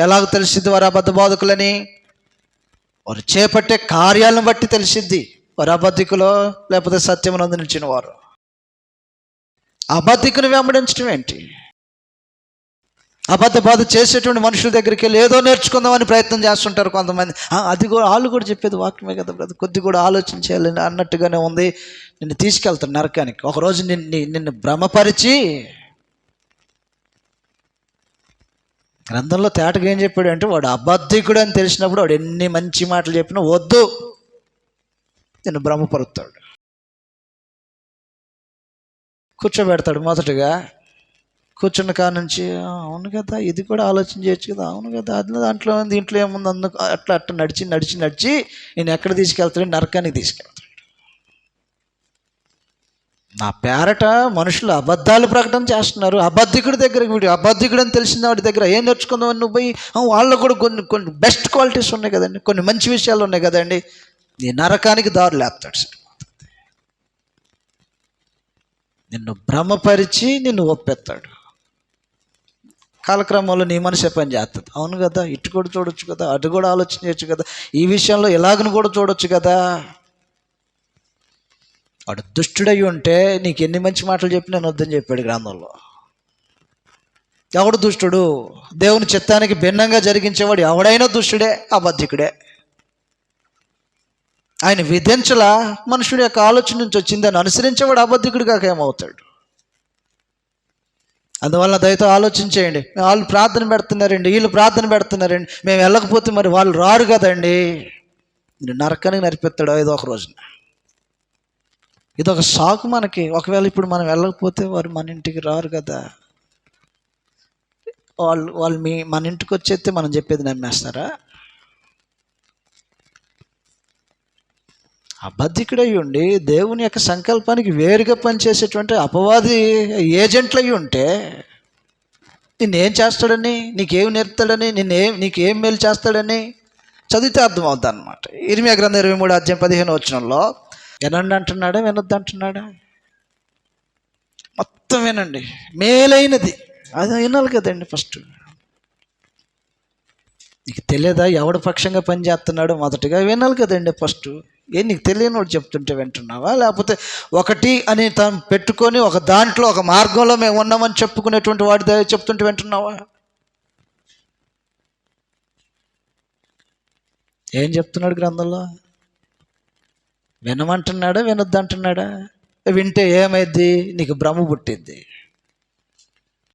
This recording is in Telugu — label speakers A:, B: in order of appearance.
A: ఎలాగ తెలిసిద్ది వారు అబద్ధ బోధకులని? వారు చేపట్టే కార్యాలను బట్టి తెలిసిద్ది వారు అబద్ధికులో లేకపోతే సత్యమునందు నిలిచిన వారు. అబద్ధికుని వెంబడించడం ఏంటి? అబద్ధ బాధ చేసేటువంటి మనుషుల దగ్గరికి వెళ్ళి ఏదో నేర్చుకుందామని ప్రయత్నం చేస్తుంటారు కొంతమంది. అది కూడా వాళ్ళు కూడా చెప్పేది వాక్యమే కదా బ్రదర్, కొద్ది కూడా ఆలోచించాలి అన్నట్టుగానే ఉంది. నిన్ను తీసుకెళ్తాడు నరకానికి. ఒకరోజు నిన్ను భ్రమపరిచి, గ్రంథంలో తేటగా ఏం చెప్పాడు అంటే, వాడు అబద్ధికుడు అని తెలిసినప్పుడు వాడు ఎన్ని మంచి మాటలు చెప్పినా వద్దు, నిన్ను భ్రమపరుస్తాడు. కూర్చోబెడతాడు. మొదటగా కూర్చున్న కాడ నుంచి అవును కదా, ఇది కూడా ఆలోచన చేయొచ్చు కదా, అవును కదా, అది దాంట్లో దీంట్లో ఏముంది, అందుకు అట్లా నడిచి నేను ఎక్కడ తీసుకెళ్తాడు? నరకానికి తీసుకెళ్తాడు. నా పేరట మనుషులు అబద్ధాలు ప్రకటన చేస్తున్నారు. అబద్ధికుడి దగ్గరికి, వీడు అబద్ధికుడు అని తెలిసిన వాడి దగ్గర ఏం నేర్చుకుందామని నువ్వు పోయి, వాళ్ళు కూడా కొన్ని బెస్ట్ క్వాలిటీస్ ఉన్నాయి కదండి, కొన్ని మంచి విషయాలు ఉన్నాయి కదండి, నీ నరకానికి దారి లేపుతాడు. సార్, నిన్ను భ్రమపరిచి నిన్ను ఒప్పెత్తాడు. కాలక్రమంలో నీ మనసే పని చేస్తుంది. అవును కదా, ఇటు కూడా చూడొచ్చు కదా, అటు కూడా ఆలోచన చేయొచ్చు కదా, ఈ విషయంలో ఎలాగను కూడా చూడొచ్చు కదా. వాడు దుష్టుడై ఉంటే నీకు ఎన్ని మంచి మాటలు చెప్పి నేను వద్దని చెప్పాడు గ్రంథంలో. ఎవడు దుష్టుడు? దేవుని చిత్తానికి భిన్నంగా జరిగించేవాడు ఎవడైనా దుష్టుడే, అబద్ధికుడే. ఆయన విధించలా, మనుషుడి యొక్క ఆలోచన నుంచి వచ్చింది, అని అనుసరించేవాడు అబద్ధికుడు కాక ఏమవుతాడు? అందువల్ల దయతో ఆలోచించేయండి. వాళ్ళు ప్రార్థన పెడుతున్నారండి, వీళ్ళు ప్రార్థన పెడుతున్నారండి, మేము వెళ్ళకపోతే మరి వాళ్ళు రారు కదండి. నేను నరకానికి నరిపిస్తాడు ఏదో ఒక రోజున. ఇదొక షాక్ మనకి. ఒకవేళ ఇప్పుడు మనం వెళ్ళకపోతే వారు మన ఇంటికి రారు కదా. వాళ్ళు మన ఇంటికి వచ్చేస్తే మనం చెప్పేది నమ్మేస్తారా? అబద్ధికుడై ఉండి దేవుని యొక్క సంకల్పానికి వేరుగా పనిచేసేటువంటి అపవాది ఏజెంట్లు అయ్యి ఉంటే నిన్నేం చేస్తాడని, నీకేం నేర్పుతాడని, నీకేం మేలు చేస్తాడని చదివితే అర్థమవుద్ది అనమాట. ఇర్మియా గ్రంథం 23:15 వినండి అంటున్నాడా, వినొద్దు అంటున్నాడా? మొత్తం వినండి, మేలైనది అది వినాలి కదండి. ఫస్ట్ నీకు తెలియదా ఎవడు పక్షంగా పనిచేస్తున్నాడో? మొదటగా వినాలి కదండి ఫస్ట్. నీకు తెలియని వాడు చెప్తుంటే వింటున్నావా? లేకపోతే ఒకటి అని తను పెట్టుకొని ఒక దాంట్లో ఒక మార్గంలో మేము ఉన్నామని చెప్పుకునేటువంటి వాడి చెప్తుంటే వింటున్నావా? ఏం చెప్తున్నాడు గ్రంథంలో? వినమంటున్నాడా, వినొద్దు అంటున్నాడా? వింటే ఏమైద్ది? నీకు భ్రమ పుట్టిద్ది.